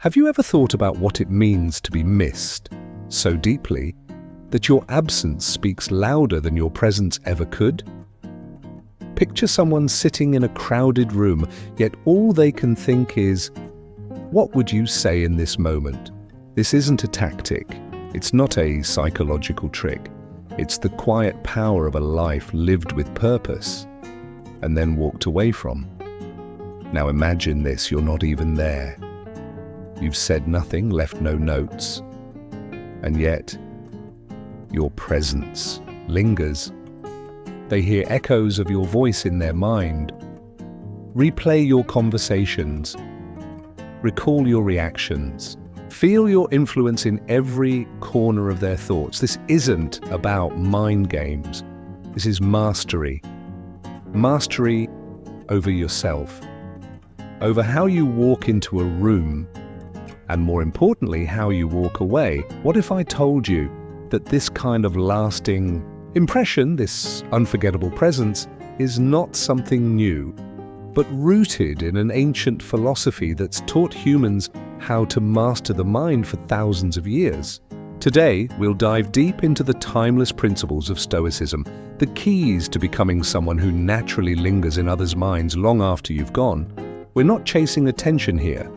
Have you ever thought about what it means to be missed so deeply that your absence speaks louder than your presence ever could? Picture someone sitting in a crowded room, yet all they can think is, what would you say in this moment? This isn't a tactic. It's not a psychological trick. It's the quiet power of a life lived with purpose and then walked away from. Now imagine this, you're not even there. You've said nothing, left no notes, and yet your presence lingers. They hear echoes of your voice in their mind. Replay your conversations. Recall your reactions. Feel your influence in every corner of their thoughts. This isn't about mind games. This is mastery. Mastery over yourself, over how you walk into a room, and more importantly, how you walk away. What if I told you that this kind of lasting impression, this unforgettable presence, is not something new, but rooted in an ancient philosophy that's taught humans how to master the mind for thousands of years? Today, we'll dive deep into the timeless principles of Stoicism, the keys to becoming someone who naturally lingers in others' minds long after you've gone. We're not chasing attention here.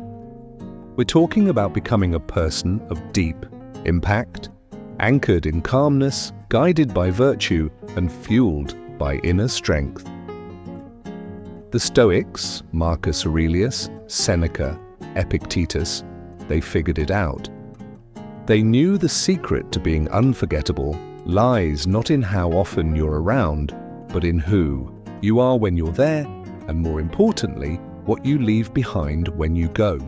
We're talking about becoming a person of deep impact, anchored in calmness, guided by virtue, and fueled by inner strength. The Stoics, Marcus Aurelius, Seneca, Epictetus, they figured it out. They knew the secret to being unforgettable lies not in how often you're around, but in who you are when you're there, and more importantly, what you leave behind when you go.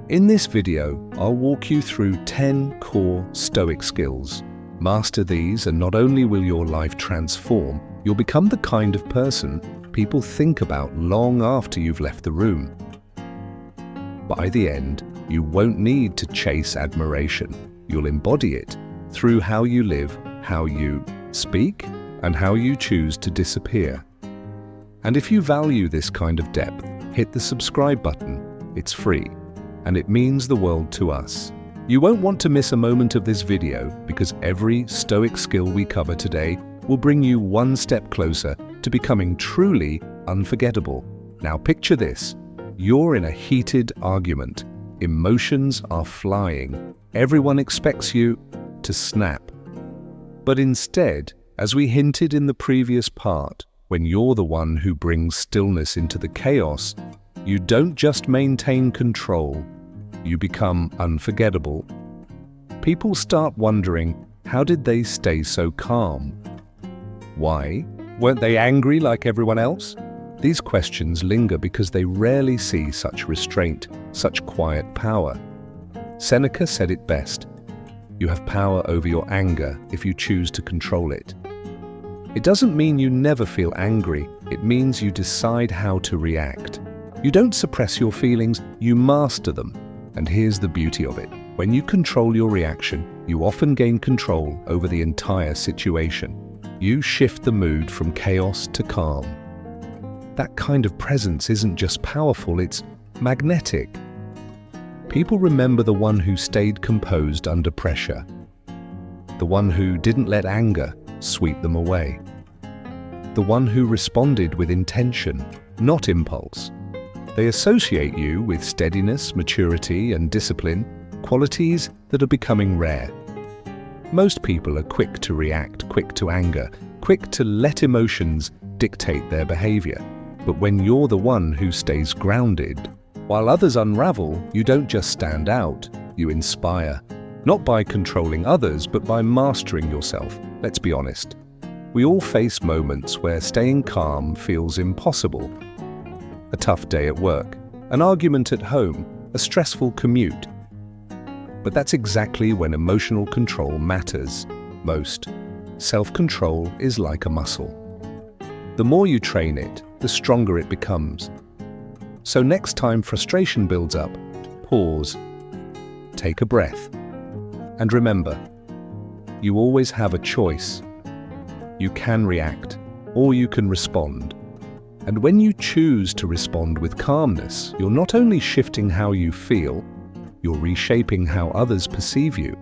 In this video, I'll walk you through 10 core Stoic skills. Master these and not only will your life transform, you'll become the kind of person people think about long after you've left the room. By the end, you won't need to chase admiration. You'll embody it through how you live, how you speak, and how you choose to disappear. And if you value this kind of depth, hit the subscribe button. It's free, and it means the world to us. You won't want to miss a moment of this video because every Stoic skill we cover today will bring you one step closer to becoming truly unforgettable. Now picture this. You're in a heated argument. Emotions are flying. Everyone expects you to snap. But instead, as we hinted in the previous part, when you're the one who brings stillness into the chaos, you don't just maintain control, you become unforgettable. People start wondering, how did they stay so calm? Why? Weren't they angry like everyone else? These questions linger because they rarely see such restraint, such quiet power. Seneca said it best, you have power over your anger if you choose to control it. It doesn't mean you never feel angry, it means you decide how to react. You don't suppress your feelings, you master them. And here's the beauty of it. When you control your reaction, you often gain control over the entire situation. You shift the mood from chaos to calm. That kind of presence isn't just powerful, it's magnetic. People remember the one who stayed composed under pressure, the one who didn't let anger sweep them away, the one who responded with intention, not impulse. They associate you with steadiness, maturity, and discipline, qualities that are becoming rare. Most people are quick to react, quick to anger, quick to let emotions dictate their behavior. But when you're the one who stays grounded, while others unravel, you don't just stand out, you inspire. Not by controlling others, but by mastering yourself. Let's be honest. We all face moments where staying calm feels impossible. A tough day at work, an argument at home, a stressful commute. But that's exactly when emotional control matters most. Self-control is like a muscle. The more you train it, the stronger it becomes. So next time frustration builds up, pause, take a breath, and remember, you always have a choice. You can react, or you can respond. And when you choose to respond with calmness, you're not only shifting how you feel, you're reshaping how others perceive you.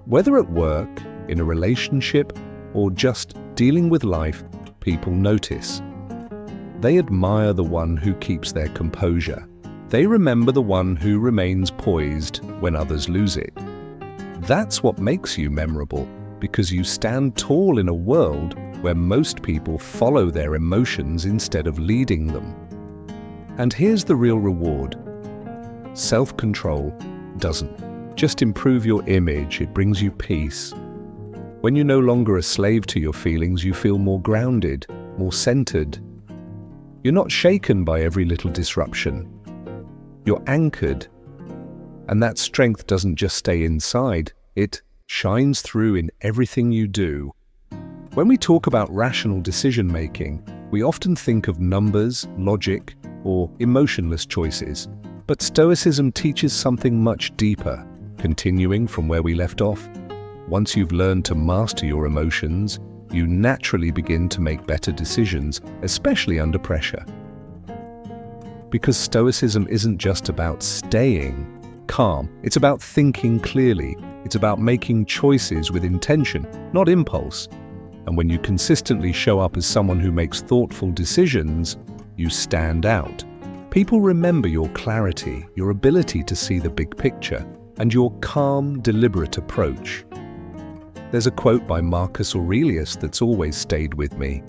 Whether at work, in a relationship, or just dealing with life, people notice. They admire the one who keeps their composure. They remember the one who remains poised when others lose it. That's what makes you memorable, because you stand tall in a world where most people follow their emotions instead of leading them. And here's the real reward. Self-control doesn't just improve your image, it brings you peace. When you're no longer a slave to your feelings, you feel more grounded, more centered. You're not shaken by every little disruption. You're anchored. And that strength doesn't just stay inside, it shines through in everything you do. When we talk about rational decision-making, we often think of numbers, logic, or emotionless choices. But Stoicism teaches something much deeper. Continuing from where we left off, once you've learned to master your emotions, you naturally begin to make better decisions, especially under pressure. Because Stoicism isn't just about staying calm, it's about thinking clearly. It's about making choices with intention, not impulse. And when you consistently show up as someone who makes thoughtful decisions, you stand out. People remember your clarity, your ability to see the big picture, and your calm, deliberate approach. There's a quote by Marcus Aurelius that's always stayed with me.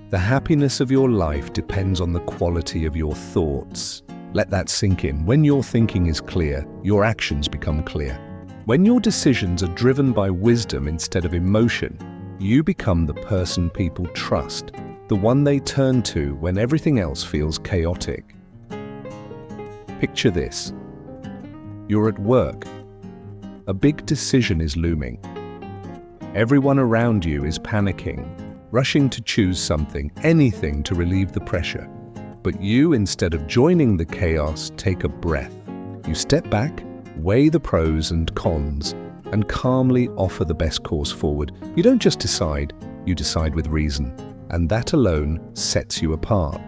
The happiness of your life depends on the quality of your thoughts. Let that sink in. When your thinking is clear, your actions become clear. When your decisions are driven by wisdom instead of emotion, you become the person people trust, the one they turn to when everything else feels chaotic. Picture this. You're at work. A big decision is looming. Everyone around you is panicking, rushing to choose something, anything to relieve the pressure. But you, instead of joining the chaos, take a breath. You step back, weigh the pros and cons, and calmly offer the best course forward. You don't just decide, you decide with reason, and that alone sets you apart.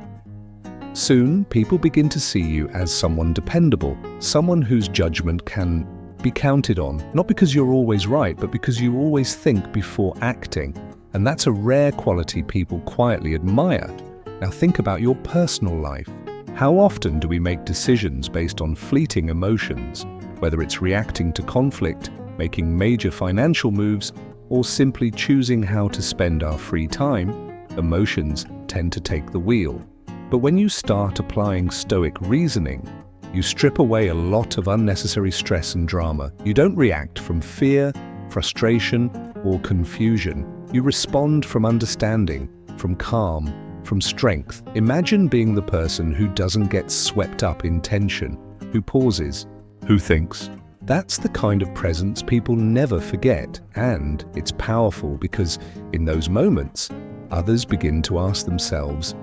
Soon, people begin to see you as someone dependable, someone whose judgment can be counted on, not because you're always right, but because you always think before acting. And that's a rare quality people quietly admire. Now think about your personal life. How often do we make decisions based on fleeting emotions, whether it's reacting to conflict, making major financial moves, or simply choosing how to spend our free time? Emotions tend to take the wheel. But when you start applying Stoic reasoning, you strip away a lot of unnecessary stress and drama. You don't react from fear, frustration, or confusion. You respond from understanding, from calm, from strength. Imagine being the person who doesn't get swept up in tension, who pauses, who thinks. That's the kind of presence people never forget, and it's powerful because in those moments, others begin to ask themselves,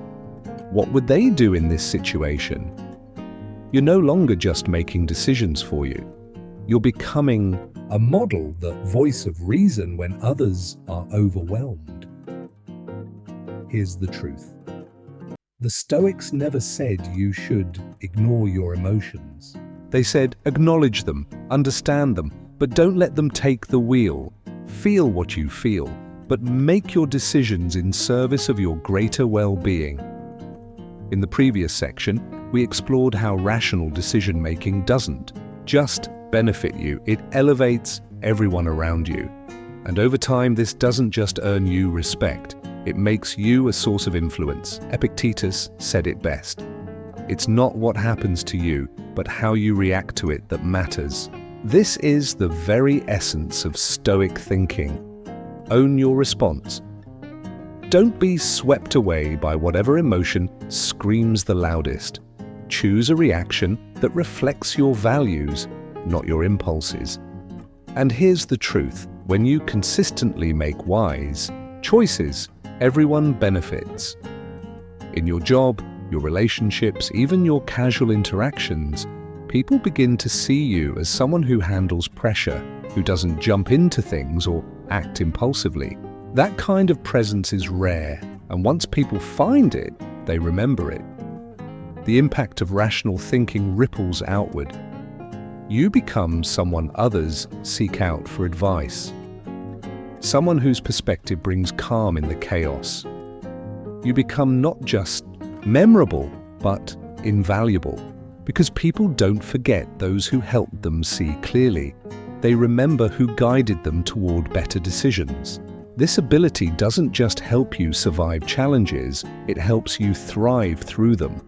what would they do in this situation? You're no longer just making decisions for you. You're becoming a model, the voice of reason when others are overwhelmed. Here's the truth. The Stoics never said you should ignore your emotions. They said acknowledge them, understand them, but don't let them take the wheel. Feel what you feel, but make your decisions in service of your greater well-being. In the previous section, we explored how rational decision-making doesn't just benefit you, it elevates everyone around you. And over time, this doesn't just earn you respect, it makes you a source of influence. Epictetus said it best. It's not what happens to you, but how you react to it that matters. This is the very essence of Stoic thinking. Own your response. Don't be swept away by whatever emotion screams the loudest. Choose a reaction that reflects your values, not your impulses. And here's the truth. When you consistently make wise choices, everyone benefits. In your job, your relationships, even your casual interactions, people begin to see you as someone who handles pressure, who doesn't jump into things or act impulsively. That kind of presence is rare, and once people find it, they remember it. The impact of rational thinking ripples outward. You become someone others seek out for advice. Someone whose perspective brings calm in the chaos. You become not just memorable, but invaluable, because people don't forget those who helped them see clearly. They remember who guided them toward better decisions. This ability doesn't just help you survive challenges, it helps you thrive through them.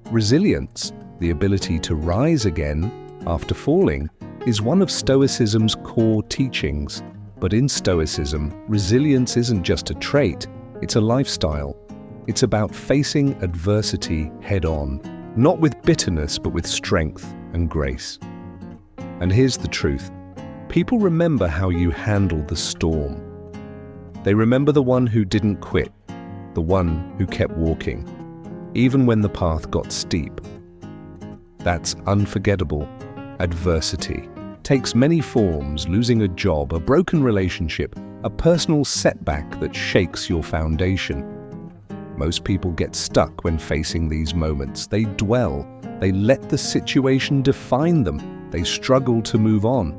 Resilience, the ability to rise again after falling, is one of Stoicism's core teachings. But in Stoicism, resilience isn't just a trait, it's a lifestyle. It's about facing adversity head-on, not with bitterness but with strength and grace. And here's the truth. People remember how you handled the storm. They remember the one who didn't quit, the one who kept walking, even when the path got steep. That's unforgettable. Adversity takes many forms: losing a job, a broken relationship, a personal setback that shakes your foundation. Most people get stuck when facing these moments. They dwell, they let the situation define them, they struggle to move on.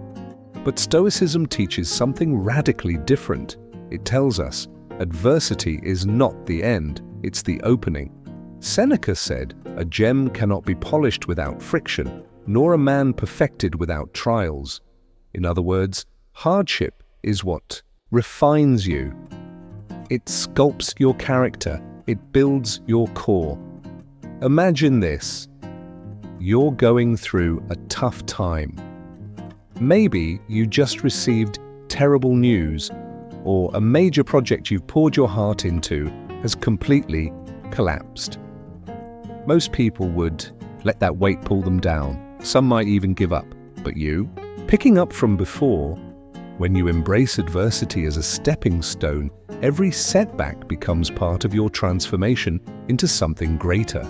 But Stoicism teaches something radically different. It tells us adversity is not the end, it's the opening. Seneca said, "A gem cannot be polished without friction, nor a man perfected without trials." In other words, hardship is what refines you. It sculpts your character, it builds your core. Imagine this. You're going through a tough time. Maybe you just received terrible news, or a major project you've poured your heart into has completely collapsed. Most people would let that weight pull them down. Some might even give up. But you, picking up from before, when you embrace adversity as a stepping stone, every setback becomes part of your transformation into something greater.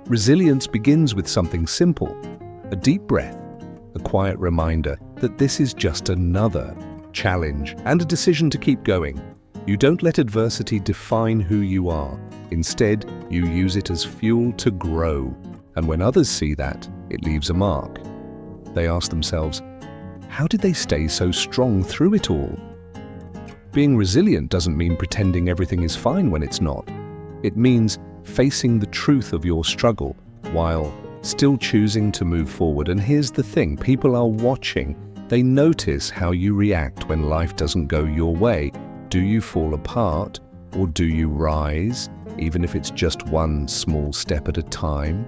Resilience begins with something simple, a deep breath, a quiet reminder that this is just another challenge and a decision to keep going. You don't let adversity define who you are. Instead, you use it as fuel to grow. And when others see that, it leaves a mark. They ask themselves, how did they stay so strong through it all? Being resilient doesn't mean pretending everything is fine when it's not. It means facing the truth of your struggle while still choosing to move forward. And here's the thing, people are watching. They notice how you react when life doesn't go your way. Do you fall apart, or do you rise, even if it's just one small step at a time?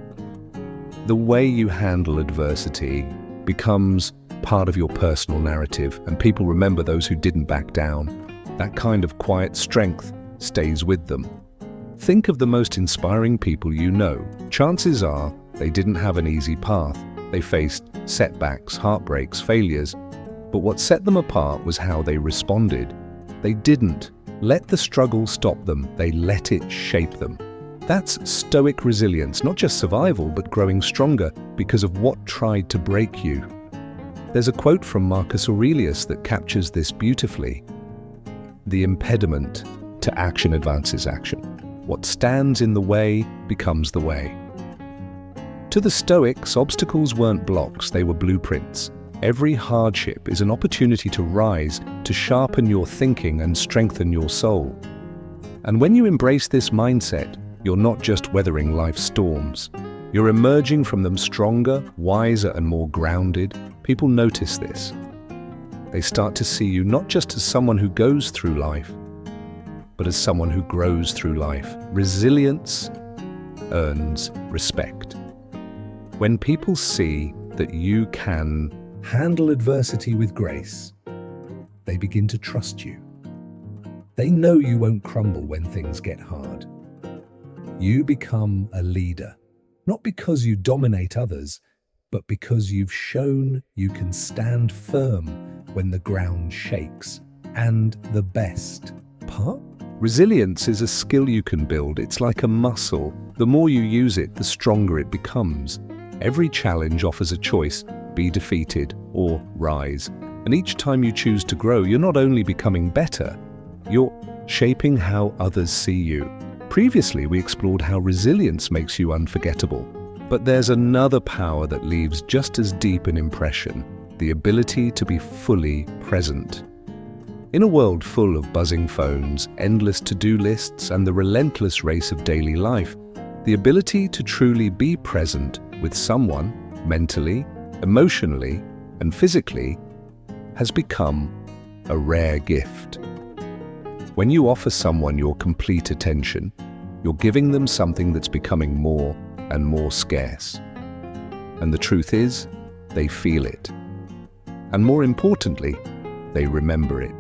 The way you handle adversity becomes part of your personal narrative, and people remember those who didn't back down. That kind of quiet strength stays with them. Think of the most inspiring people you know. Chances are they didn't have an easy path. They faced setbacks, heartbreaks, failures. But what set them apart was how they responded. They didn't let the struggle stop them, they let it shape them. That's Stoic resilience, not just survival, but growing stronger because of what tried to break you. There's a quote from Marcus Aurelius that captures this beautifully. The impediment to action advances action. What stands in the way becomes the way. To the Stoics, obstacles weren't blocks, they were blueprints. Every hardship is an opportunity to rise, to sharpen your thinking and strengthen your soul. And when you embrace this mindset, you're not just weathering life's storms. You're emerging from them stronger, wiser, and more grounded. People notice this. They start to see you not just as someone who goes through life, but as someone who grows through life. Resilience earns respect. When people see that you can handle adversity with grace, they begin to trust you. They know you won't crumble when things get hard. You become a leader, not because you dominate others, but because you've shown you can stand firm when the ground shakes. And the best part? Resilience is a skill you can build. It's like a muscle. The more you use it, the stronger it becomes. Every challenge offers a choice: be defeated or rise. And each time you choose to grow, you're not only becoming better, you're shaping how others see you. Previously, we explored how resilience makes you unforgettable. But there's another power that leaves just as deep an impression: the ability to be fully present. In a world full of buzzing phones, endless to-do lists, and the relentless race of daily life, the ability to truly be present with someone, mentally, emotionally, and physically, has become a rare gift. When you offer someone your complete attention, you're giving them something that's becoming more and more scarce. And the truth is, they feel it. And more importantly, they remember it.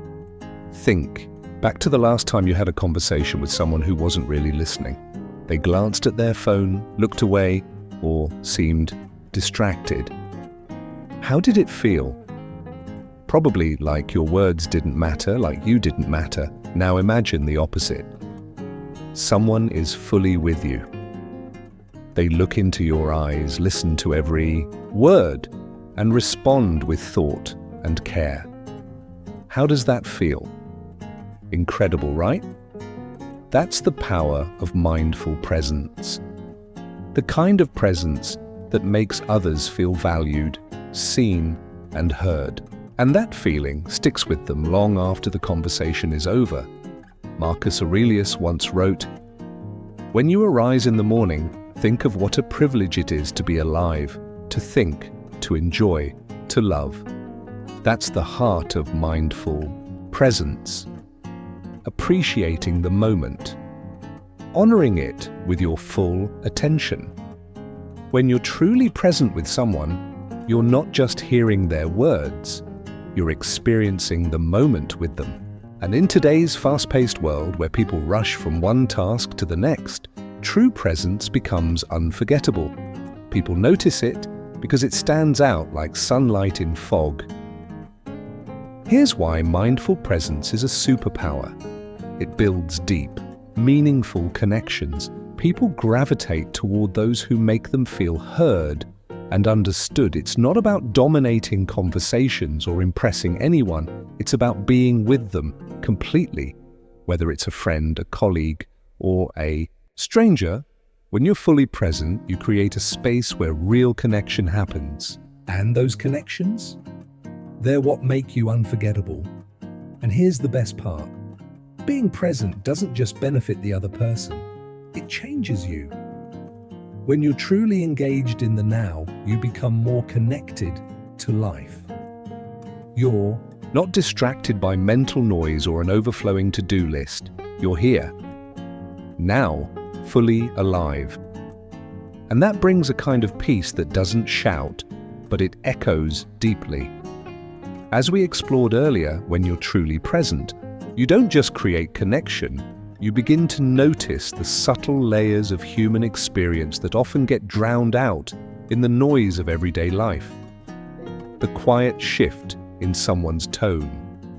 Think back to the last time you had a conversation with someone who wasn't really listening. They glanced at their phone, looked away, or seemed distracted. How did it feel? Probably like your words didn't matter, like you didn't matter. Now imagine the opposite. Someone is fully with you. They look into your eyes, listen to every word, and respond with thought and care. How does that feel? Incredible, right? That's the power of mindful presence. The kind of presence that makes others feel valued, seen, and heard. And that feeling sticks with them long after the conversation is over. Marcus Aurelius once wrote, "When you arise in the morning, think of what a privilege it is to be alive, to think, to enjoy, to love." That's the heart of mindful presence. Appreciating the moment, honoring it with your full attention. When you're truly present with someone, you're not just hearing their words, you're experiencing the moment with them. And in today's fast-paced world where people rush from one task to the next, true presence becomes unforgettable. People notice it because it stands out like sunlight in fog. Here's why mindful presence is a superpower. It builds deep, meaningful connections. People gravitate toward those who make them feel heard and understood. It's not about dominating conversations or impressing anyone. It's about being with them completely, whether it's a friend, a colleague, or a stranger. When you're fully present, you create a space where real connection happens. And those connections? They're what make you unforgettable. And here's the best part. Being present doesn't just benefit the other person, it changes you. When you're truly engaged in the now, you become more connected to life. You're not distracted by mental noise or an overflowing to-do list. You're here, now, fully alive. And that brings a kind of peace that doesn't shout, but it echoes deeply. As we explored earlier, when you're truly present, you don't just create connection, you begin to notice the subtle layers of human experience that often get drowned out in the noise of everyday life. The quiet shift in someone's tone,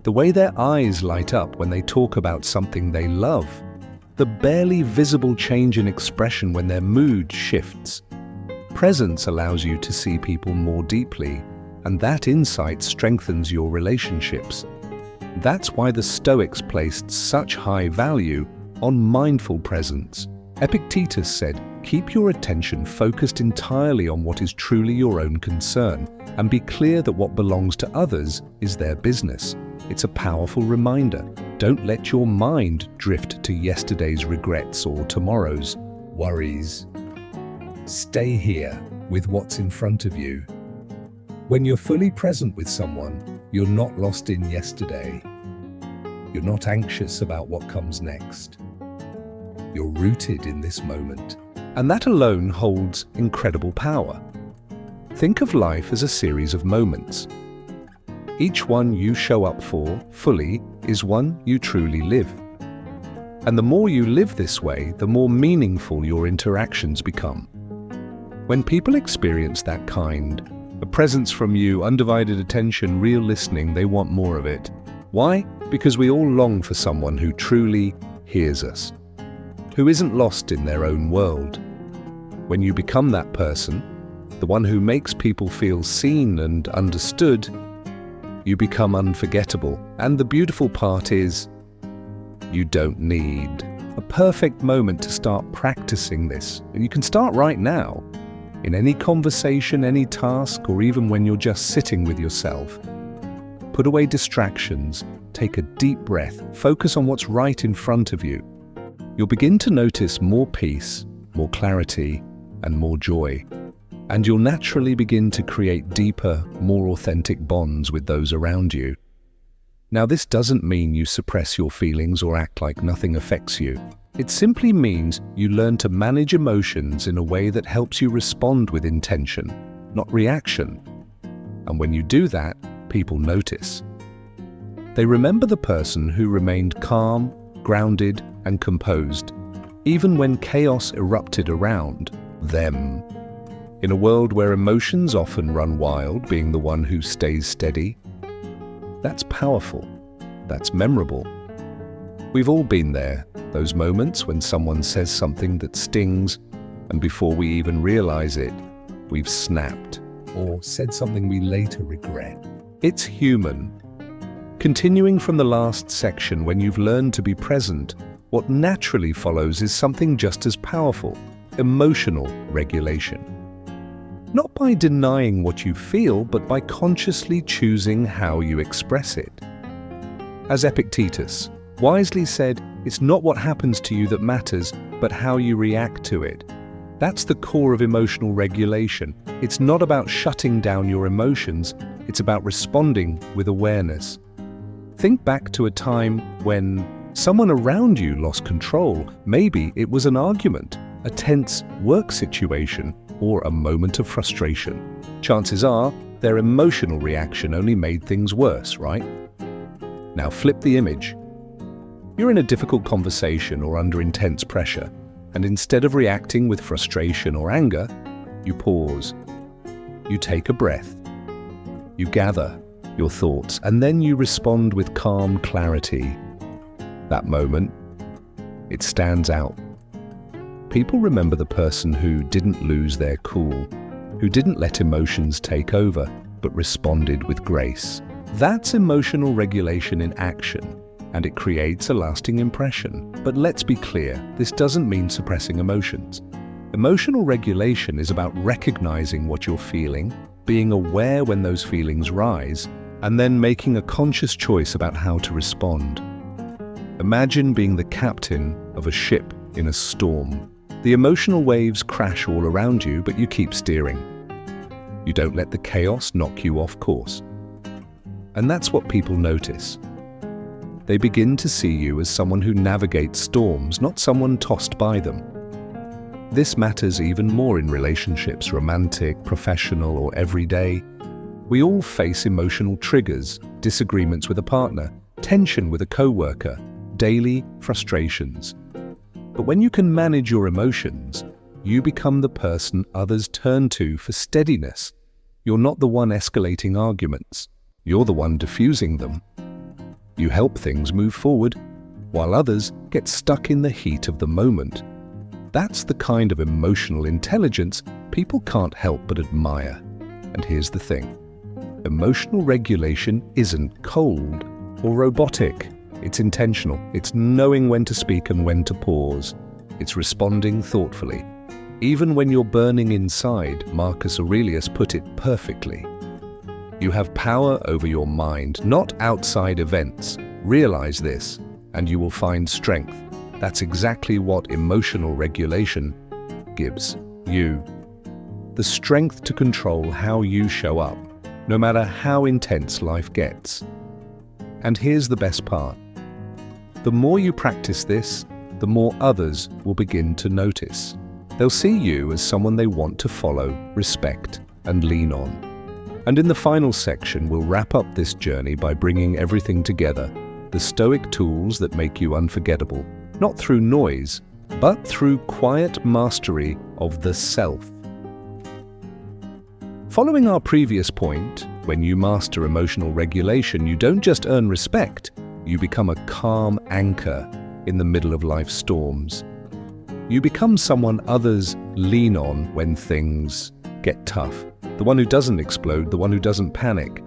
the way their eyes light up when they talk about something they love, the barely visible change in expression when their mood shifts. Presence allows you to see people more deeply, and that insight strengthens your relationships. That's why the Stoics placed such high value on mindful presence. Epictetus said, "Keep your attention focused entirely on what is truly your own concern, and be clear that what belongs to others is their business." It's a powerful reminder. Don't let your mind drift to yesterday's regrets or tomorrow's worries. Stay here with what's in front of you. When you're fully present with someone, you're not lost in yesterday. You're not anxious about what comes next. You're rooted in this moment. And that alone holds incredible power. Think of life as a series of moments. Each one you show up for fully is one you truly live. And the more you live this way, the more meaningful your interactions become. When people experience that kind, a presence from you, undivided attention, real listening, they want more of it. Why? Because we all long for someone who truly hears us, who isn't lost in their own world. When you become that person, the one who makes people feel seen and understood, you become unforgettable. And the beautiful part is, you don't need a perfect moment to start practicing this. And you can start right now. In any conversation, any task, or even when you're just sitting with yourself, put away distractions, take a deep breath, focus on what's right in front of you. You'll begin to notice more peace, more clarity, and more joy. And you'll naturally begin to create deeper, more authentic bonds with those around you. Now, this doesn't mean you suppress your feelings or act like nothing affects you. It simply means you learn to manage emotions in a way that helps you respond with intention, not reaction. And when you do that, people notice. They remember the person who remained calm, grounded, and composed, even when chaos erupted around them. In a world where emotions often run wild, being the one who stays steady, that's powerful, that's memorable. We've all been there, those moments when someone says something that stings, and before we even realize it, we've snapped, or said something we later regret. It's human. Continuing from the last section, when you've learned to be present, what naturally follows is something just as powerful: emotional regulation. Not by denying what you feel, but by consciously choosing how you express it. As Epictetus wisely said, it's not what happens to you that matters, but how you react to it. That's the core of emotional regulation. It's not about shutting down your emotions, it's about responding with awareness. Think back to a time when someone around you lost control. Maybe it was an argument, a tense work situation, or a moment of frustration. Chances are, their emotional reaction only made things worse, right? Now flip the image. You're in a difficult conversation or under intense pressure, and instead of reacting with frustration or anger, you pause. You take a breath. You gather your thoughts, and then you respond with calm clarity. That moment, it stands out. People remember the person who didn't lose their cool, who didn't let emotions take over, but responded with grace. That's emotional regulation in action, and it creates a lasting impression. But let's be clear, this doesn't mean suppressing emotions. Emotional regulation is about recognizing what you're feeling, being aware when those feelings rise, and then making a conscious choice about how to respond. Imagine being the captain of a ship in a storm. The emotional waves crash all around you, but you keep steering. You don't let the chaos knock you off course. And that's what people notice. They begin to see you as someone who navigates storms, not someone tossed by them. This matters even more in relationships, romantic, professional, or everyday. We all face emotional triggers, disagreements with a partner, tension with a coworker, daily frustrations. But when you can manage your emotions, you become the person others turn to for steadiness. You're not the one escalating arguments. You're the one diffusing them. You help things move forward, while others get stuck in the heat of the moment. That's the kind of emotional intelligence people can't help but admire. And here's the thing. Emotional regulation isn't cold or robotic. It's intentional. It's knowing when to speak and when to pause. It's responding thoughtfully. Even when you're burning inside, Marcus Aurelius put it perfectly. You have power over your mind, not outside events. Realize this, and you will find strength. That's exactly what emotional regulation gives you. The strength to control how you show up, no matter how intense life gets. And here's the best part. The more you practice this, the more others will begin to notice. They'll see you as someone they want to follow, respect, and lean on. And in the final section, we'll wrap up this journey by bringing everything together, the Stoic tools that make you unforgettable, not through noise, but through quiet mastery of the self. Following our previous point, when you master emotional regulation, you don't just earn respect, you become a calm anchor in the middle of life's storms. You become someone others lean on when things get tough. The one who doesn't explode, the one who doesn't panic,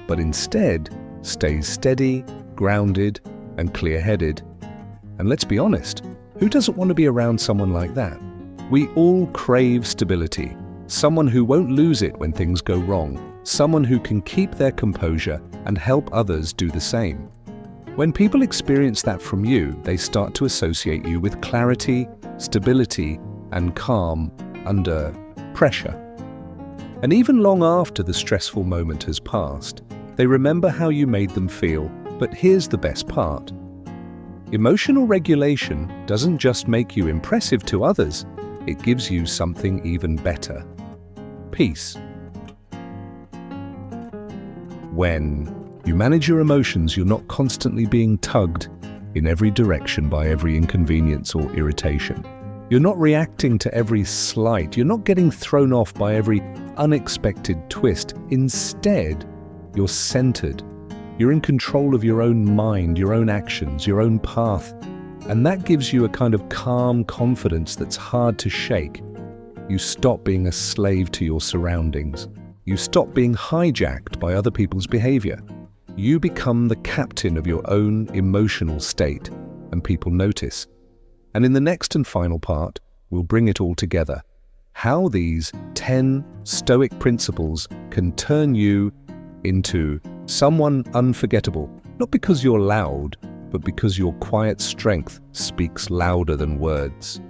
but instead stays steady, grounded, and clear-headed. And let's be honest, who doesn't want to be around someone like that? We all crave stability. someone who won't lose it when things go wrong, someone who can keep their composure and help others do the same. When people experience that from you, they start to associate you with clarity, stability, and calm under pressure. And even long after the stressful moment has passed, they remember how you made them feel. But here's the best part. Emotional regulation doesn't just make you impressive to others, it gives you something even better: peace. When you manage your emotions, you're not constantly being tugged in every direction by every inconvenience or irritation. You're not reacting to every slight. You're not getting thrown off by every unexpected twist. Instead, you're centered. You're in control of your own mind, your own actions, your own path. And that gives you a kind of calm confidence that's hard to shake. You stop being a slave to your surroundings. You stop being hijacked by other people's behavior. You become the captain of your own emotional state, and people notice. And in the next and final part, we'll bring it all together. How these 10 Stoic principles can turn you into someone unforgettable, not because you're loud, but because your quiet strength speaks louder than words.